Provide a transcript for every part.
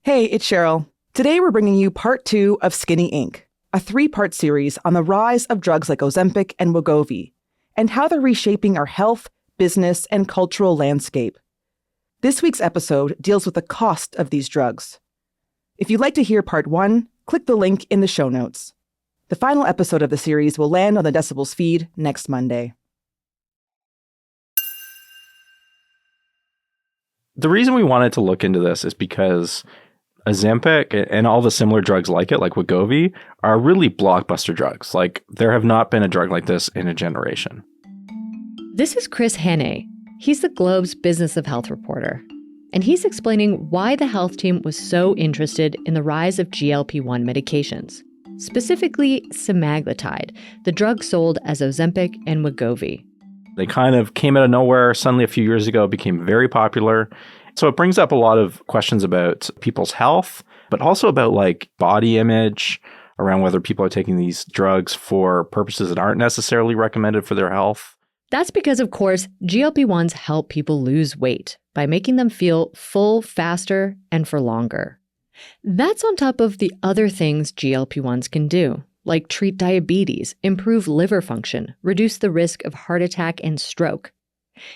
Hey, it's Cheryl. Today we're bringing you part 2 of Skinny Inc., a 3-part series on the rise of drugs like Ozempic and Wegovy, and how they're reshaping our health, business, and cultural landscape. This week's episode deals with the cost of these drugs. If you'd like to hear part 1, click the link in the show notes. The final episode of the series will land on the Decibels feed next Monday. The reason we wanted to look into this is because Ozempic and all the similar drugs like it, like Wegovy, are really blockbuster drugs. Like, there have not been a drug like this in a generation. This is Chris Hannay. He's the Globe's Business of Health reporter. And he's explaining why the health team was so interested in the rise of GLP-1 medications, specifically semaglutide, the drug sold as Ozempic and Wegovy. They kind of came out of nowhere. Suddenly, a few years ago, became very popular. So it brings up a lot of questions about people's health, but also about like body image, around whether people are taking these drugs for purposes that aren't necessarily recommended for their health. That's because, of course, GLP-1s help people lose weight by making them feel full faster and for longer. That's on top of the other things GLP-1s can do, like treat diabetes, improve liver function, reduce the risk of heart attack and stroke.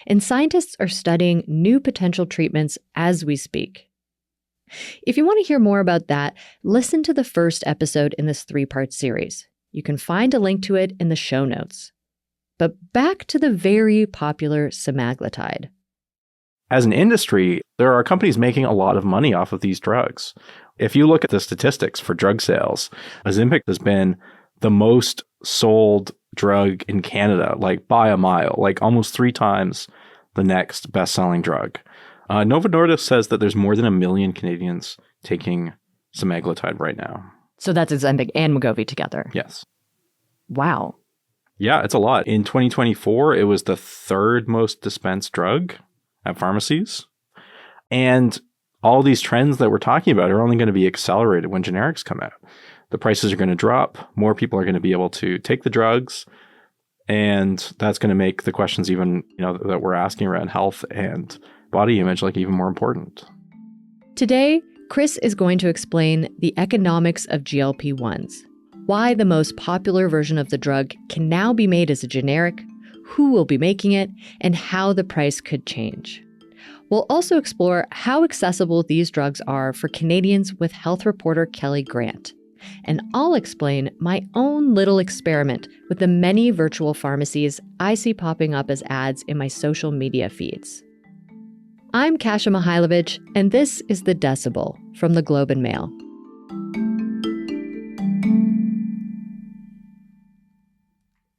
And scientists are studying new potential treatments as we speak. If you want to hear more about that, listen to the first episode in this 3-part series. You can find a link to it in the show notes. But back to the very popular semaglutide. As an industry, there are companies making a lot of money off of these drugs. If you look at the statistics for drug sales, Ozempic has been the most sold drug in Canada, like by a mile, like almost 3 times the next best-selling drug. Novo Nordisk says that there's more than 1 million Canadians taking semaglutide right now. So that's Ozempic and Wegovy together? Yes. Wow. Yeah, it's a lot. In 2024, it was the 3rd most dispensed drug at pharmacies. And all these trends that we're talking about are only going to be accelerated when generics come out. The prices are going to drop. More people are going to be able to take the drugs. And that's going to make the questions even, that we're asking around health and body image, like even more important. Today, Chris is going to explain the economics of GLP-1s, why the most popular version of the drug can now be made as a generic, who will be making it, and how the price could change. We'll also explore how accessible these drugs are for Canadians with health reporter Kelly Grant. And I'll explain my own little experiment with the many virtual pharmacies I see popping up as ads in my social media feeds. I'm Kasia Mihailovich, and this is The Decibel from the Globe and Mail.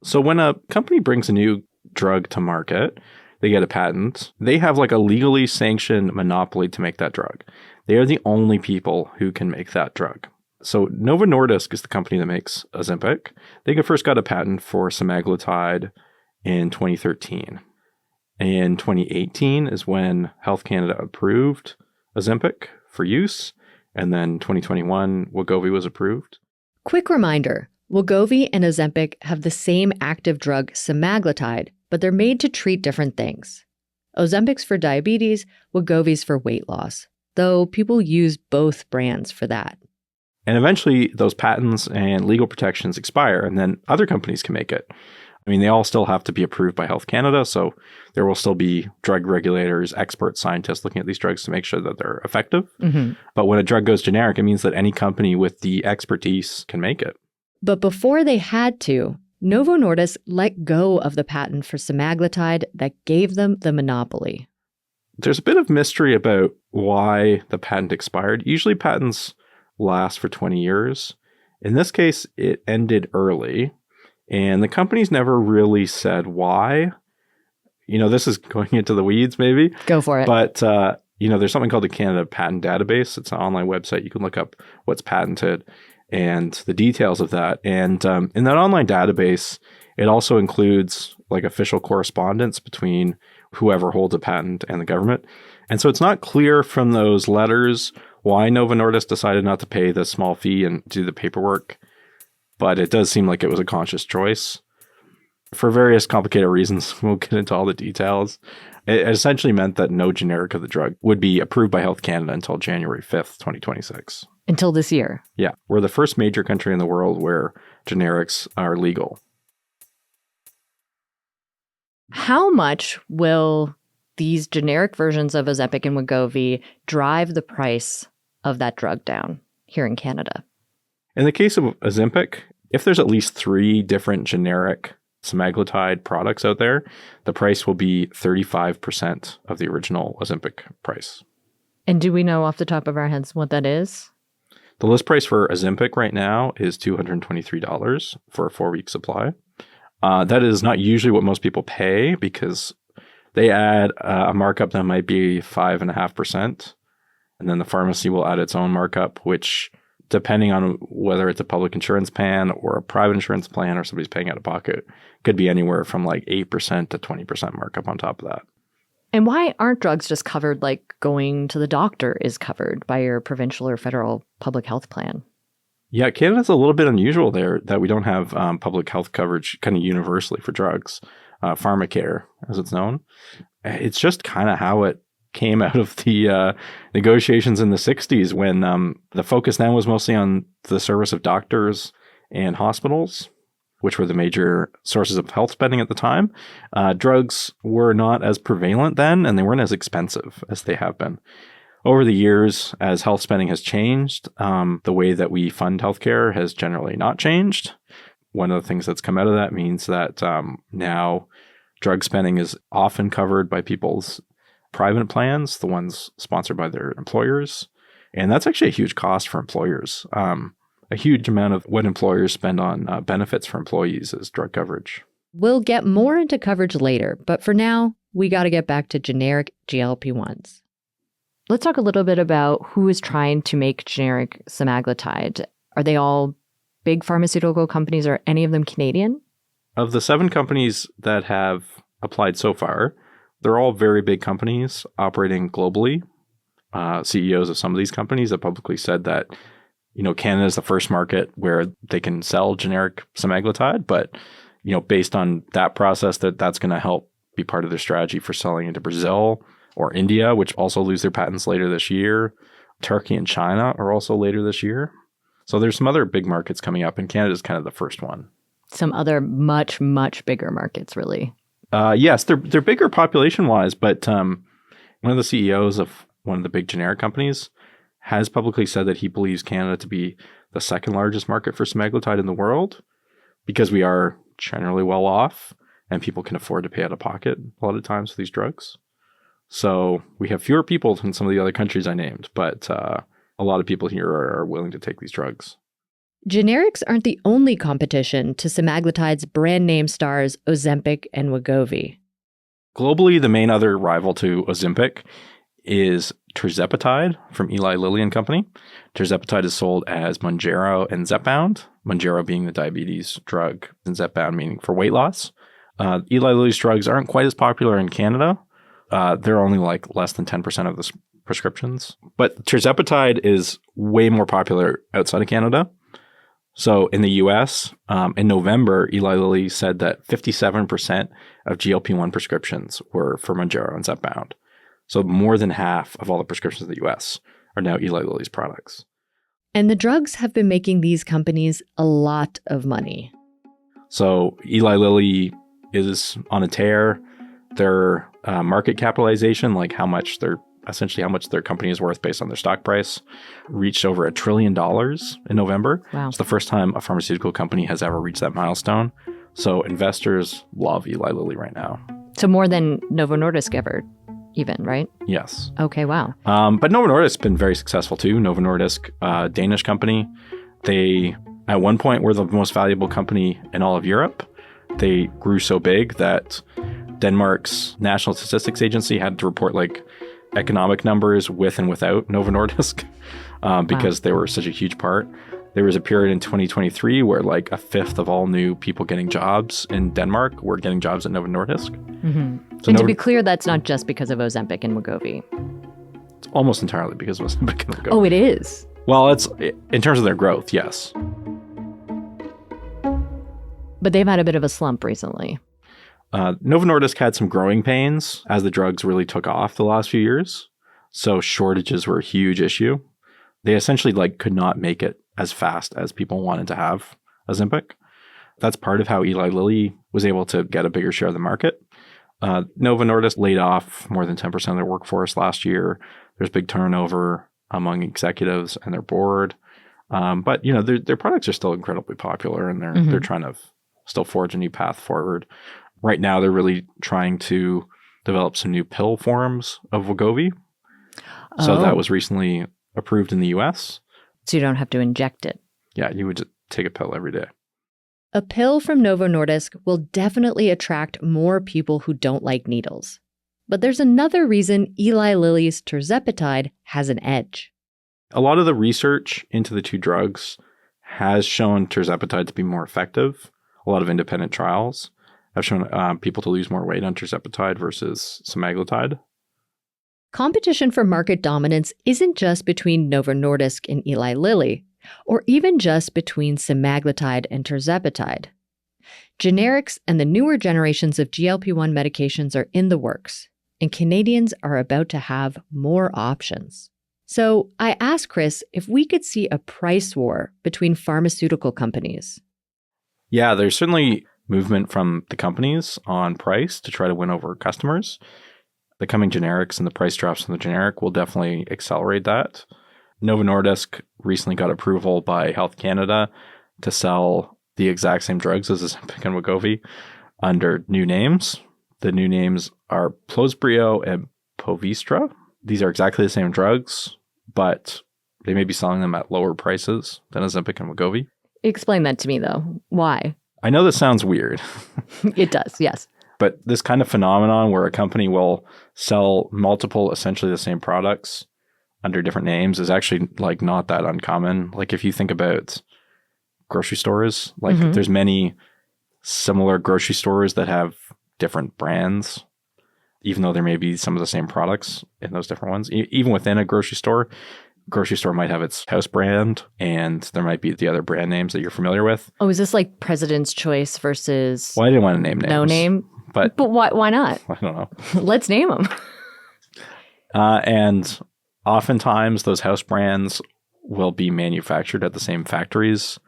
So when a company brings a new drug to market, they get a patent, they have like a legally sanctioned monopoly to make that drug. They are the only people who can make that drug. So Novo Nordisk is the company that makes Ozempic. They first got a patent for semaglutide in 2013. In 2018 is when Health Canada approved Ozempic for use. And then 2021, Wegovy was approved. Quick reminder, Wegovy and Ozempic have the same active drug semaglutide, but they're made to treat different things. Ozempic's for diabetes, Wegovy's for weight loss, though people use both brands for that. And eventually those patents and legal protections expire, and then other companies can make it. I mean, they all still have to be approved by Health Canada, so there will still be drug regulators, expert scientists looking at these drugs to make sure that they're effective. Mm-hmm. But when a drug goes generic, it means that any company with the expertise can make it. But before they had to, Novo Nordisk let go of the patent for semaglutide that gave them the monopoly. There's a bit of mystery about why the patent expired. Usually patents last for 20 years. In this case, it ended early, and the company's never really said why. This is going into the weeds, maybe. Go for it. But, there's something called the Canada Patent Database. It's an online website. You can look up what's patented and the details of that. And in that online database, it also includes like official correspondence between whoever holds a patent and the government. And so it's not clear from those letters why Novo Nordisk decided not to pay the small fee and do the paperwork, but it does seem like it was a conscious choice. For various complicated reasons, we'll get into all the details. It essentially meant that no generic of the drug would be approved by Health Canada until January 5th, 2026. Until this year. Yeah, we're the first major country in the world where generics are legal. How much will these generic versions of Ozempic and Wegovy drive the price of that drug down here in Canada? In the case of Ozempic, if there's at least 3 different generic semaglutide products out there, the price will be 35% of the original Ozempic price. And do we know off the top of our heads what that is? The list price for Ozempic right now is $223 for a 4-week supply. That is not usually what most people pay because they add a markup that might be 5.5%. And then the pharmacy will add its own markup, which, depending on whether it's a public insurance plan or a private insurance plan or somebody's paying out of pocket, could be anywhere from like 8% to 20% markup on top of that. And why aren't drugs just covered like going to the doctor is covered by your provincial or federal public health plan? Yeah, Canada's a little bit unusual there that we don't have public health coverage kind of universally for drugs. Pharmacare, as it's known. It's just kind of how it came out of the negotiations in the 60s when the focus then was mostly on the service of doctors and hospitals, which were the major sources of health spending at the time. Drugs were not as prevalent then, and they weren't as expensive as they have been. Over the years, as health spending has changed, the way that we fund healthcare has generally not changed. One of the things that's come out of that means that now drug spending is often covered by people's private plans, the ones sponsored by their employers. And that's actually a huge cost for employers. A huge amount of what employers spend on benefits for employees is drug coverage. We'll get more into coverage later, but for now, we got to get back to generic GLP-1s. Let's talk a little bit about who is trying to make generic semaglutide. Are they all big pharmaceutical companies or any of them Canadian? Of the 7 companies that have applied so far, they're all very big companies operating globally. CEOs of some of these companies have publicly said that, Canada is the first market where they can sell generic semaglutide, but, based on that process, that's going to help be part of their strategy for selling into Brazil or India, which also lose their patents later this year. Turkey and China are also later this year. So there's some other big markets coming up, and Canada is kind of the first one. Some other much, much bigger markets, really. Yes, they're bigger population-wise, but one of the CEOs of one of the big generic companies has publicly said that he believes Canada to be the second largest market for semaglutide in the world because we are generally well off and people can afford to pay out of pocket a lot of times for these drugs. So we have fewer people than some of the other countries I named, but a lot of people here are willing to take these drugs. Generics aren't the only competition to semaglutide's brand name stars Ozempic and Wegovy. Globally, the main other rival to Ozempic is tirzepatide from Eli Lilly and Company. Tirzepatide is sold as Mounjaro and Zepbound, Mounjaro being the diabetes drug and Zepbound meaning for weight loss. Eli Lilly's drugs aren't quite as popular in Canada. They're only like less than 10% of the prescriptions. But tirzepatide is way more popular outside of Canada. So in the US, in November, Eli Lilly said that 57% of GLP-1 prescriptions were for Mounjaro and Zepbound. So more than half of all the prescriptions in the US are now Eli Lilly's products. And the drugs have been making these companies a lot of money. So Eli Lilly is on a tear. Their market capitalization, like how much their company is worth based on their stock price, reached over $1 trillion in November. Wow. It's the first time a pharmaceutical company has ever reached that milestone. So investors love Eli Lilly right now. So more than Novo Nordisk ever, even, right? Yes. Okay, wow. But Novo Nordisk's been very successful too. Novo Nordisk, Danish company, they at one point were the most valuable company in all of Europe. They grew so big that Denmark's National Statistics Agency had to report like economic numbers with and without Novo Nordisk because they were such a huge part. There was a period in 2023 where like a fifth of all new people getting jobs in Denmark were getting jobs at Novo Nordisk. Mm-hmm. So and to be clear, that's not just because of Ozempic and Wegovy. It's almost entirely because of Ozempic and Wegovy. Oh, it is? Well, it's in terms of their growth, yes. But they've had a bit of a slump recently. Novo Nordisk had some growing pains as the drugs really took off the last few years. So shortages were a huge issue. They essentially could not make it as fast as people wanted to have Ozempic. That's part of how Eli Lilly was able to get a bigger share of the market. Novo Nordisk laid off more than 10% of their workforce last year. There's big turnover among executives and their board. But their products are still incredibly popular, and they're trying to still forge a new path forward. Right now, they're really trying to develop some new pill forms of Wegovy. So that was recently approved in the US. So you don't have to inject it. Yeah, you would just take a pill every day. A pill from Novo Nordisk will definitely attract more people who don't like needles. But there's another reason Eli Lilly's tirzepatide has an edge. A lot of the research into the two drugs has shown tirzepatide to be more effective. A lot of independent trials have shown people to lose more weight on tirzepatide versus semaglutide. Competition for market dominance isn't just between Novo Nordisk and Eli Lilly, or even just between semaglutide and tirzepatide. Generics and the newer generations of GLP-1 medications are in the works, and Canadians are about to have more options. So I asked Chris if we could see a price war between pharmaceutical companies. Yeah, there's certainly movement from the companies on price to try to win over customers. The coming generics and the price drops from the generic will definitely accelerate that. Novo Nordisk recently got approval by Health Canada to sell the exact same drugs as Ozempic and Wegovy under new names. The new names are Plosbrio and Povistra. These are exactly the same drugs, but they may be selling them at lower prices than Ozempic and Wegovy. Explain that to me, though. Why? I know this sounds weird. It does, yes. But this kind of phenomenon where a company will sell multiple essentially the same products under different names is actually not that uncommon. If you think about grocery stores, there's many similar grocery stores that have different brands, even though there may be some of the same products in those different ones. Even within a grocery store might have its house brand, and there might be the other brand names that you're familiar with. Oh, is this like President's Choice versus... Well, I didn't want to name names. No name? But why not? I don't know. Let's name them. And oftentimes those house brands will be manufactured at the same factories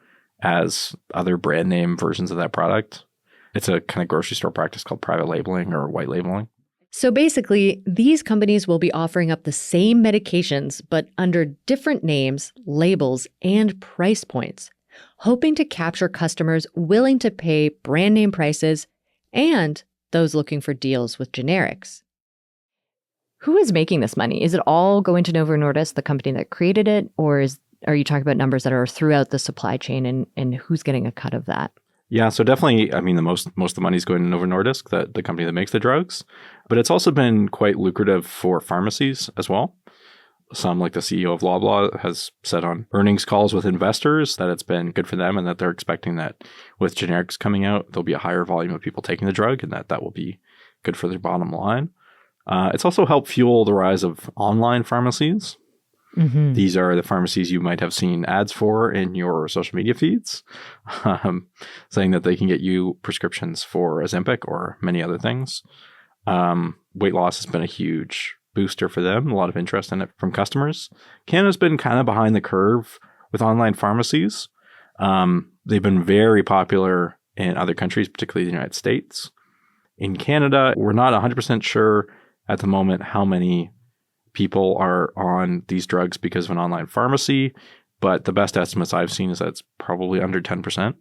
as other brand name versions of that product. It's a kind of grocery store practice called private labeling or white labeling. So basically, these companies will be offering up the same medications, but under different names, labels, and price points, hoping to capture customers willing to pay brand name prices and those looking for deals with generics. Who is making this money? Is it all going to Novo Nordisk, the company that created it, or are you talking about numbers that are throughout the supply chain and who's getting a cut of that? Yeah, so definitely, the most of the money is going to Novo Nordisk, the company that makes the drugs. But it's also been quite lucrative for pharmacies as well. Some, like the CEO of Loblaw, has said on earnings calls with investors that it's been good for them and that they're expecting that with generics coming out, there'll be a higher volume of people taking the drug and that will be good for their bottom line. It's also helped fuel the rise of online pharmacies. Mm-hmm. These are the pharmacies you might have seen ads for in your social media feeds, saying that they can get you prescriptions for Ozempic or many other things. Weight loss has been a huge booster for them, a lot of interest in it from customers. Canada's been kind of behind the curve with online pharmacies. They've been very popular in other countries, particularly the United States. In Canada, we're not 100% sure at the moment how many people are on these drugs because of an online pharmacy, but the best estimates I've seen is that it's probably under 10%.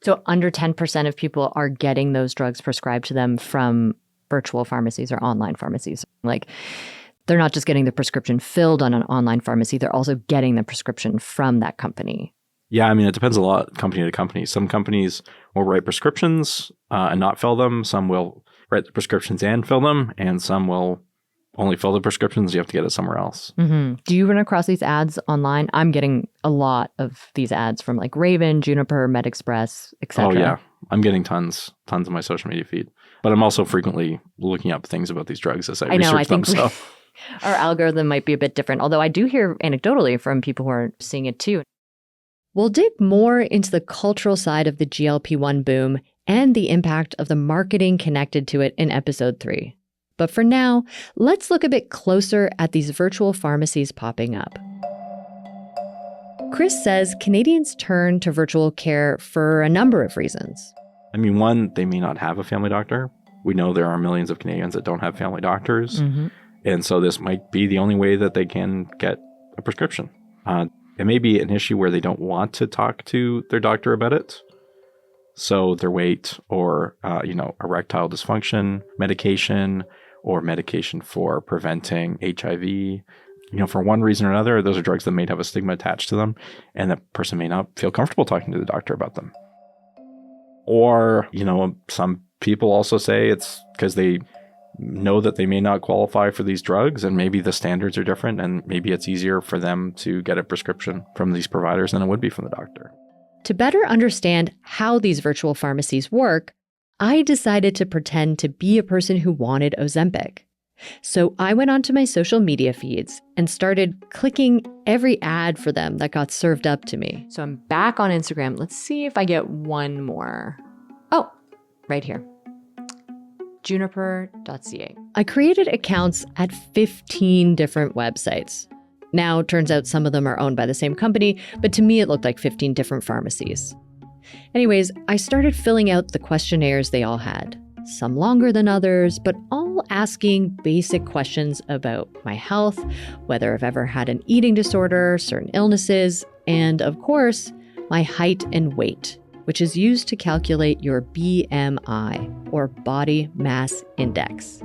So under 10% of people are getting those drugs prescribed to them from virtual pharmacies or online pharmacies. They're not just getting the prescription filled on an online pharmacy, they're also getting the prescription from that company. Yeah, it depends a lot company to company. Some companies will write prescriptions and not fill them. Some will write the prescriptions and fill them, and some will only fill the prescriptions. You have to get it somewhere else. Mm-hmm. Do you run across these ads online? I'm getting a lot of these ads from Raven, Juniper, MedExpress, etc. Oh yeah, I'm getting tons of my social media feed. But I'm also frequently looking up things about these drugs as I research them. So our algorithm might be a bit different, although I do hear anecdotally from people who are seeing it too. We'll dig more into the cultural side of the GLP-1 boom and the impact of the marketing connected to it in episode 3. But for now, let's look a bit closer at these virtual pharmacies popping up. Chris says Canadians turn to virtual care for a number of reasons. I mean, one, they may not have a family doctor. We know there are millions of Canadians that don't have family doctors. Mm-hmm. And so this might be the only way that they can get a prescription. It may be an issue where they don't want to talk to their doctor about it. So their weight or, erectile dysfunction medication or medication for preventing HIV, for one reason or another, those are drugs that may have a stigma attached to them, and the person may not feel comfortable talking to the doctor about them. Or, some people also say it's because they know that they may not qualify for these drugs, and maybe the standards are different, and maybe it's easier for them to get a prescription from these providers than it would be from the doctor. To better understand how these virtual pharmacies work, I decided to pretend to be a person who wanted Ozempic. So I went onto my social media feeds and started clicking every ad for them that got served up to me. So I'm back on Instagram. Let's see if I get one more. Oh, right here. Juniper.ca. I created accounts at 15 different websites. Now, it turns out some of them are owned by the same company, but to me it looked like 15 different pharmacies. Anyways, I started filling out the questionnaires they all had. Some longer than others, but all asking basic questions about my health, whether I've ever had an eating disorder, certain illnesses, and of course, my height and weight, which is used to calculate your BMI, or body mass index.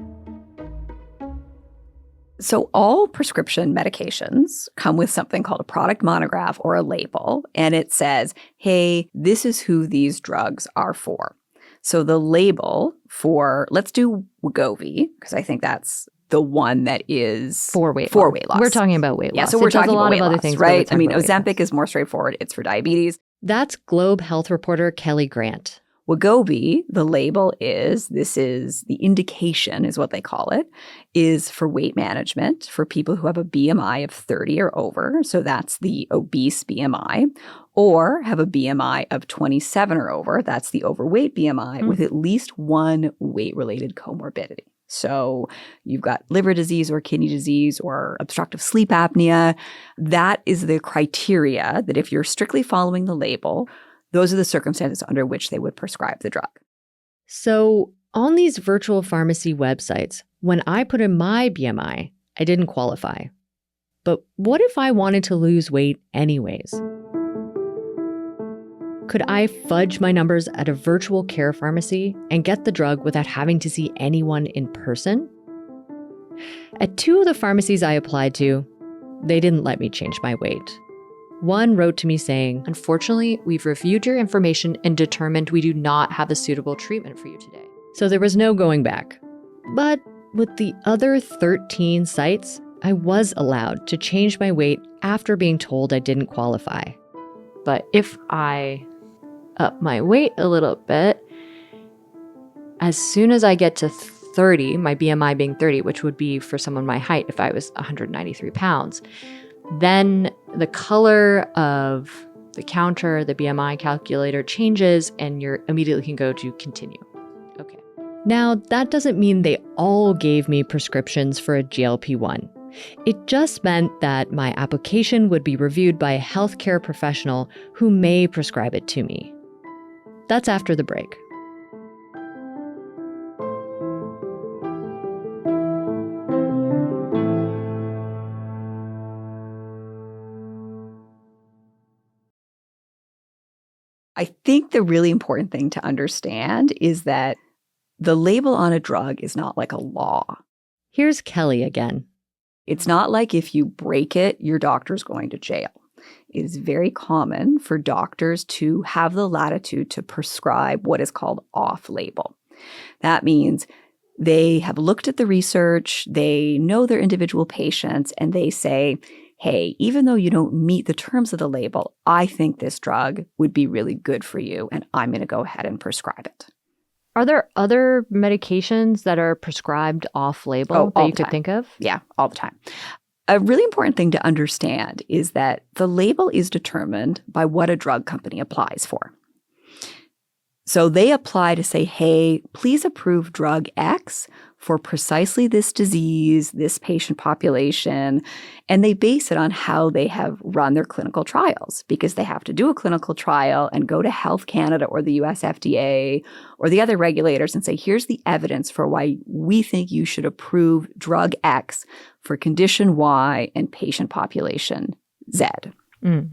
So all prescription medications come with something called a product monograph or a label, and it says, hey, this is who these drugs are for. So the label for, let's do Wegovy, because I think that's the one that is for weight loss. We're talking about weight loss. Yeah, so we're talking about weight loss, things, right? I mean, Ozempic is more straightforward. It's for diabetes. That's Globe Health reporter Kelly Grant. Wegovy, the label is, this is the indication, is what they call it, is for weight management for people who have a BMI of 30 or over. So that's the obese BMI, or have a BMI of 27 or over. That's the overweight BMI with at least one weight-related comorbidity. So you've got liver disease or kidney disease or obstructive sleep apnea. That is the criteria that if you're strictly following the label, those are the circumstances under which they would prescribe the drug. So on these virtual pharmacy websites, when I put in my BMI, I didn't qualify. But what if I wanted to lose weight anyways? Could I fudge my numbers at a virtual care pharmacy and get the drug without having to see anyone in person? At 2 of the pharmacies I applied to, they didn't let me change my weight. One wrote to me saying, "Unfortunately, we've reviewed your information and determined we do not have a suitable treatment for you today." So there was no going back. But with the other 13 sites, I was allowed to change my weight after being told I didn't qualify. But if I up my weight a little bit, as soon as I get to 30, my BMI being 30, which would be for someone my height if I was 193 pounds, then the color of the counter, the BMI calculator changes and you immediately can go to continue. Okay. Now, that doesn't mean they all gave me prescriptions for a GLP-1. It just meant that my application would be reviewed by a healthcare professional who may prescribe it to me. That's after the break. I think the really important thing to understand is that the label on a drug is not like a law. Here's Kelly again. It's not like if you break it, your doctor's going to jail. It is very common for doctors to have the latitude to prescribe what is called off-label. That means they have looked at the research, they know their individual patients, and they say, hey, even though you don't meet the terms of the label, I think this drug would be really good for you, and I'm going to go ahead and prescribe it. Are there other medications that are prescribed off-label that you could think of? Yeah, all the time. A really important thing to understand is that the label is determined by what a drug company applies for. So they apply to say, hey, please approve drug X for precisely this disease, this patient population. And they base it on how they have run their clinical trials, because they have to do a clinical trial and go to Health Canada or the US FDA or the other regulators and say, here's the evidence for why we think you should approve drug X for condition Y and patient population Z. Mm.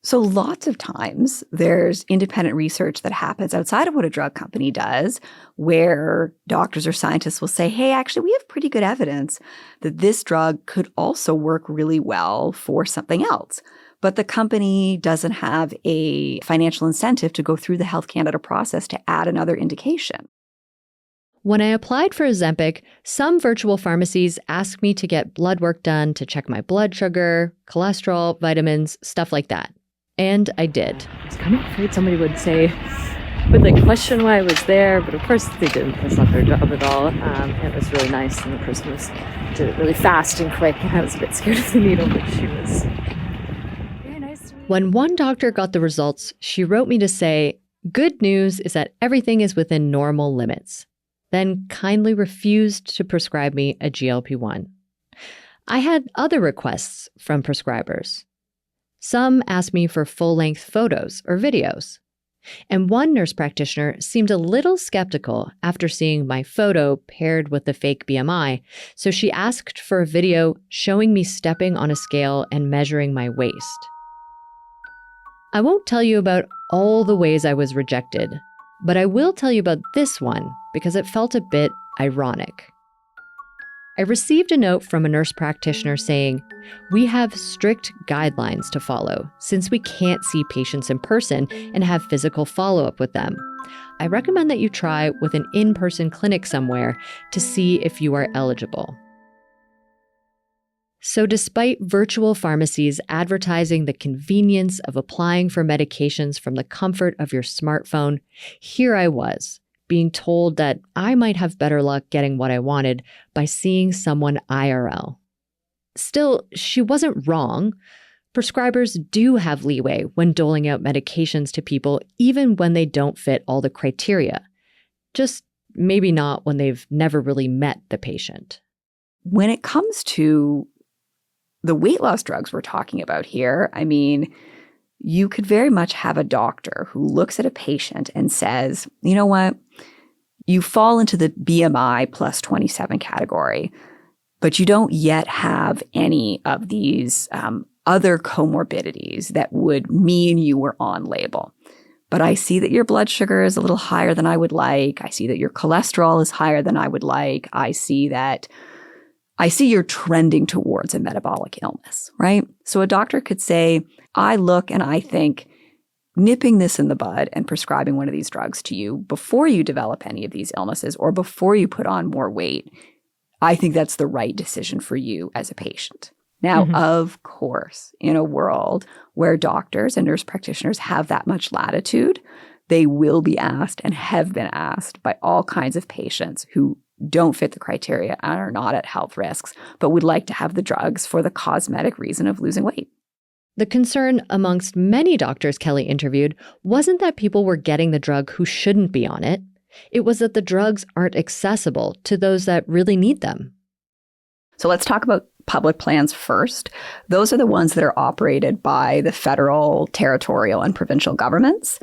So lots of times there's independent research that happens outside of what a drug company does, where doctors or scientists will say, hey, actually, we have pretty good evidence that this drug could also work really well for something else. But the company doesn't have a financial incentive to go through the Health Canada process to add another indication. When I applied for Ozempic, some virtual pharmacies asked me to get blood work done to check my blood sugar, cholesterol, vitamins, stuff like that. And I did. I was kind of afraid somebody would question why I was there, but of course they didn't. That's not their job at all. It was really nice, and the person did it really fast and quick, and I was a bit scared of the needle, but she was very nice to me. When one doctor got the results, she wrote me to say, good news is that everything is within normal limits, then kindly refused to prescribe me a GLP-1. I had other requests from prescribers. Some asked me for full-length photos or videos. And one nurse practitioner seemed a little skeptical after seeing my photo paired with the fake BMI, so she asked for a video showing me stepping on a scale and measuring my waist. I won't tell you about all the ways I was rejected, but I will tell you about this one because it felt a bit ironic. I received a note from a nurse practitioner saying, we have strict guidelines to follow since we can't see patients in person and have physical follow-up with them. I recommend that you try with an in-person clinic somewhere to see if you are eligible. So despite virtual pharmacies advertising the convenience of applying for medications from the comfort of your smartphone, here I was, being told that I might have better luck getting what I wanted by seeing someone IRL. Still, she wasn't wrong. Prescribers do have leeway when doling out medications to people, even when they don't fit all the criteria. Just maybe not when they've never really met the patient. When it comes to the weight loss drugs we're talking about here, I mean, you could very much have a doctor who looks at a patient and says, you know what, you fall into the BMI plus 27 category, but you don't yet have any of these other comorbidities that would mean you were on label. But I see that your blood sugar is a little higher than I would like. I see that your cholesterol is higher than I would like. I see you're trending towards a metabolic illness, right? So a doctor could say, I look and I think nipping this in the bud and prescribing one of these drugs to you before you develop any of these illnesses or before you put on more weight, I think that's the right decision for you as a patient. Now, of course, in a world where doctors and nurse practitioners have that much latitude, they will be asked and have been asked by all kinds of patients who don't fit the criteria and are not at health risks, but would like to have the drugs for the cosmetic reason of losing weight. The concern amongst many doctors Kelly interviewed wasn't that people were getting the drug who shouldn't be on it. It was that the drugs aren't accessible to those that really need them. So let's talk about public plans first. Those are the ones that are operated by the federal, territorial, and provincial governments.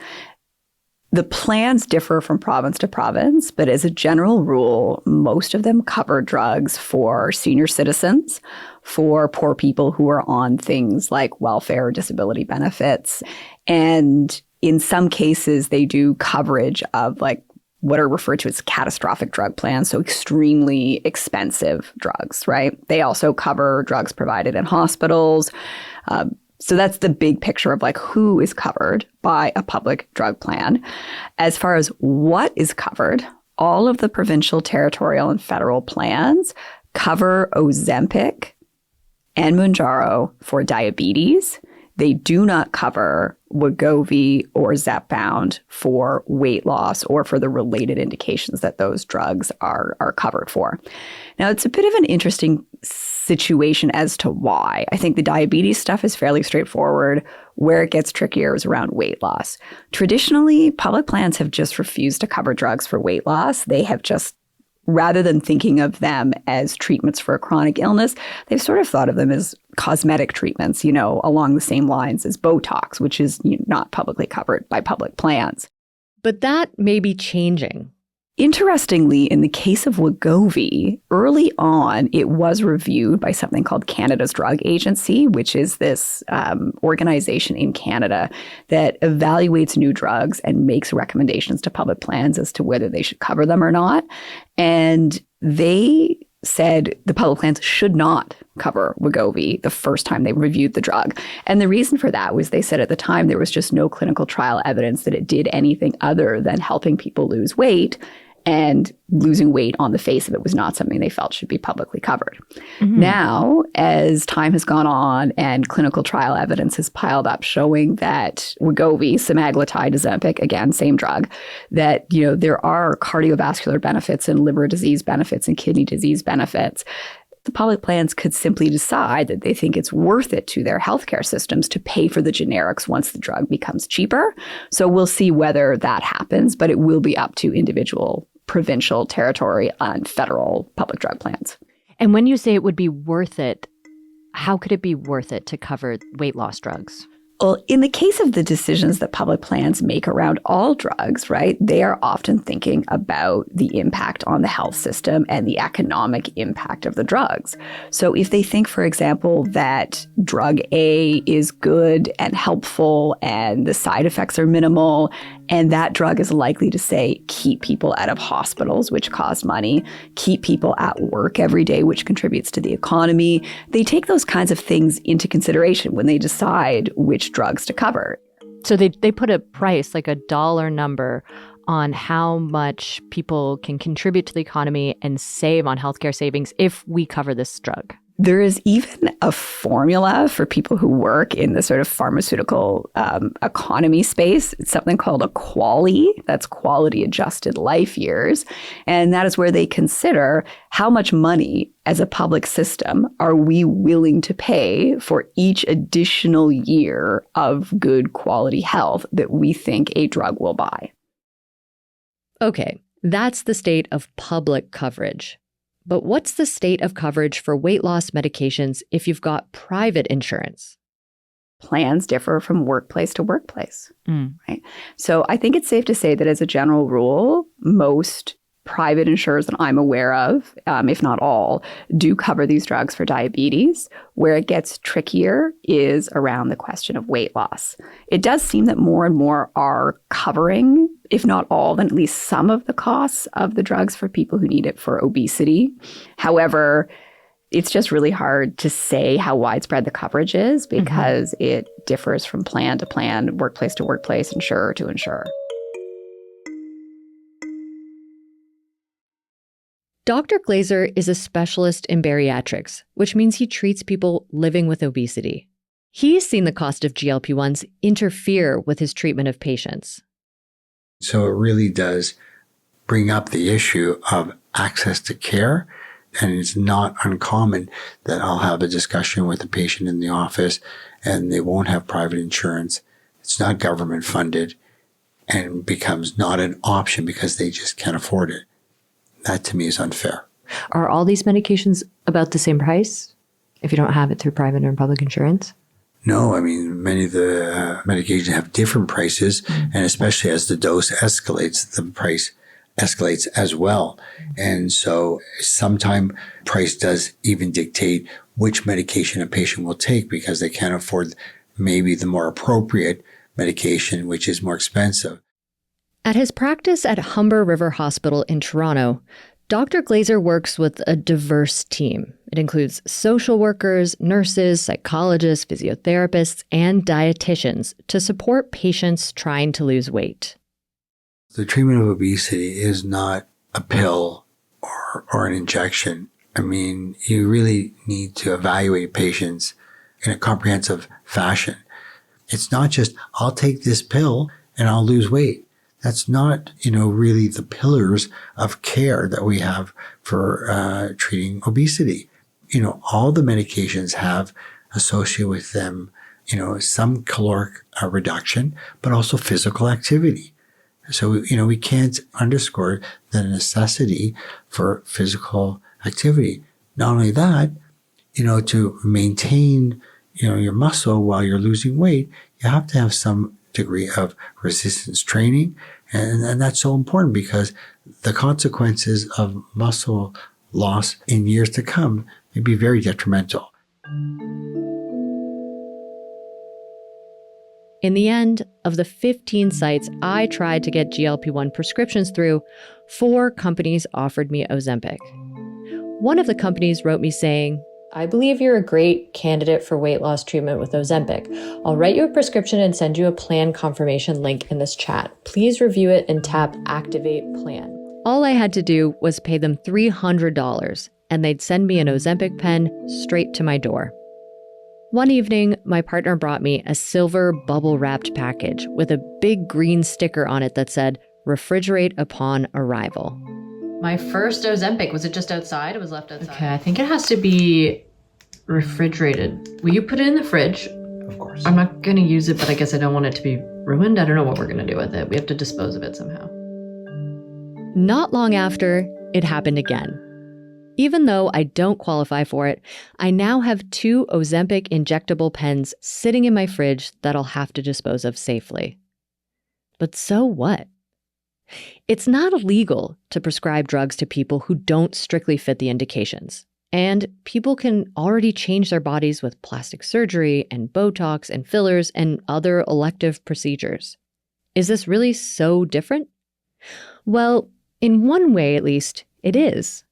The plans differ from province to province, but as a general rule, most of them cover drugs for senior citizens, for poor people who are on things like welfare or disability benefits. And in some cases, they do coverage of like what are referred to as catastrophic drug plans, so extremely expensive drugs, right? They also cover drugs provided in hospitals. So that's the big picture of like who is covered by a public drug plan. As far as what is covered, all of the provincial, territorial, and federal plans cover Ozempic and Mounjaro for diabetes. They do not cover Wegovy or Zepbound for weight loss or for the related indications that those drugs are covered for. Now, it's a bit of an interesting situation as to why. I think the diabetes stuff is fairly straightforward. Where it gets trickier is around weight loss. Traditionally, public plans have just refused to cover drugs for weight loss. They have just, rather than thinking of them as treatments for a chronic illness, they've sort of thought of them as cosmetic treatments, along the same lines as Botox, which is not publicly covered by public plans. But that may be changing. Interestingly, in the case of Wegovy, early on, it was reviewed by something called Canada's Drug Agency, which is this organization in Canada that evaluates new drugs and makes recommendations to public plans as to whether they should cover them or not. And they said the public plans should not cover Wegovy the first time they reviewed the drug. And the reason for that was they said at the time there was just no clinical trial evidence that it did anything other than helping people lose weight. And losing weight on the face of it was not something they felt should be publicly covered. Mm-hmm. Now, as time has gone on and clinical trial evidence has piled up showing that Wegovy, semaglutide, Ozempic, again, same drug, that there are cardiovascular benefits and liver disease benefits and kidney disease benefits, the public plans could simply decide that they think it's worth it to their healthcare systems to pay for the generics once the drug becomes cheaper. So we'll see whether that happens, but it will be up to individual provincial, territory, and federal public drug plans. And when you say it would be worth it, how could it be worth it to cover weight loss drugs? Well, in the case of the decisions that public plans make around all drugs, right, they are often thinking about the impact on the health system and the economic impact of the drugs. So if they think, for example, that drug A is good and helpful and the side effects are minimal, and that drug is likely to, say, keep people out of hospitals, which cost money, keep people at work every day, which contributes to the economy, they take those kinds of things into consideration when they decide which drugs to cover. So they put a price, like a dollar number, on how much people can contribute to the economy and save on healthcare savings if we cover this drug. There is even a formula for people who work in the sort of pharmaceutical economy space. It's something called a QALY, that's quality adjusted life years. And that is where they consider how much money as a public system are we willing to pay for each additional year of good quality health that we think a drug will buy. Okay, that's the state of public coverage. But what's the state of coverage for weight loss medications if you've got private insurance? Plans differ from workplace to workplace, right? So I think it's safe to say that as a general rule, most private insurers that I'm aware of, if not all, do cover these drugs for diabetes. Where it gets trickier is around the question of weight loss. It does seem that more and more are covering, if not all, then at least some of the costs of the drugs for people who need it for obesity. However, it's just really hard to say how widespread the coverage is because it differs from plan to plan, workplace to workplace, insurer to insurer. Dr. Glazer is a specialist in bariatrics, which means he treats people living with obesity. He's seen the cost of GLP-1s interfere with his treatment of patients. So it really does bring up the issue of access to care. And it's not uncommon that I'll have a discussion with a patient in the office and they won't have private insurance. It's not government funded and becomes not an option because they just can't afford it. That to me is unfair. Are all these medications about the same price if you don't have it through private or public insurance? No, I mean, many of the medications have different prices, and especially as the dose escalates, the price escalates as well. And so sometimes price does even dictate which medication a patient will take because they can't afford maybe the more appropriate medication, which is more expensive. At his practice at Humber River Hospital in Toronto, Dr. Glazer works with a diverse team. It includes social workers, nurses, psychologists, physiotherapists, and dietitians to support patients trying to lose weight. The treatment of obesity is not a pill or an injection. I mean, you really need to evaluate patients in a comprehensive fashion. It's not just, I'll take this pill and I'll lose weight. That's not, really the pillars of care that we have for treating obesity. all the medications have associated with them, some caloric reduction, but also physical activity. So, we can't underscore the necessity for physical activity. Not only that, to maintain, your muscle while you're losing weight, you have to have some degree of resistance training. And that's so important because the consequences of muscle loss in years to come may be very detrimental. In the end, of the 15 sites I tried to get GLP-1 prescriptions through, 4 companies offered me Ozempic. One of the companies wrote me saying, "I believe you're a great candidate for weight loss treatment with Ozempic. I'll write you a prescription and send you a plan confirmation link in this chat. Please review it and tap Activate Plan." All I had to do was pay them $300, and they'd send me an Ozempic pen straight to my door. One evening, my partner brought me a silver bubble-wrapped package with a big green sticker on it that said, "Refrigerate upon arrival." My first Ozempic, was it just outside? It was left outside. Okay, I think it has to be refrigerated. Will you put it in the fridge? Of course. I'm not going to use it, but I guess I don't want it to be ruined. I don't know what we're going to do with it. We have to dispose of it somehow. Not long after, it happened again. Even though I don't qualify for it, I now have 2 Ozempic injectable pens sitting in my fridge that I'll have to dispose of safely. But so what? It's not illegal to prescribe drugs to people who don't strictly fit the indications. And people can already change their bodies with plastic surgery and Botox and fillers and other elective procedures. Is this really so different? Well, in one way at least, it is.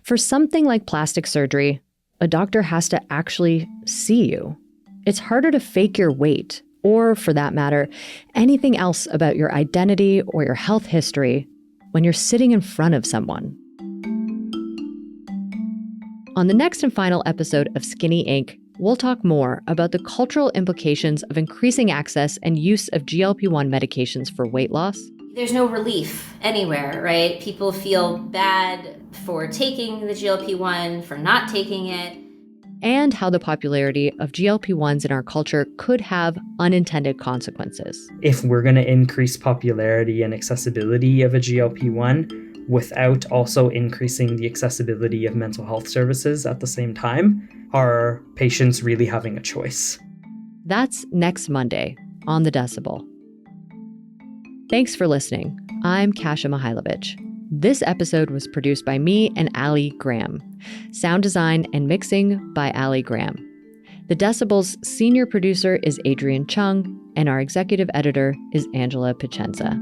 For something like plastic surgery, a doctor has to actually see you. It's harder to fake your weight, or for that matter, anything else about your identity or your health history when you're sitting in front of someone. On the next and final episode of Skinny Inc., we'll talk more about the cultural implications of increasing access and use of GLP-1 medications for weight loss. There's no relief anywhere, right? People feel bad for taking the GLP-1, for not taking it. And how the popularity of GLP-1s in our culture could have unintended consequences. If we're going to increase popularity and accessibility of a GLP-1 without also increasing the accessibility of mental health services at the same time, are patients really having a choice? That's next Monday on The Decibel. Thanks for listening. I'm Kasia Mihailovich. This episode was produced by me and Ali Graham. Sound design and mixing by Ali Graham. The Decibel's senior producer is Adrian Chung, and our executive editor is Angela Picenza.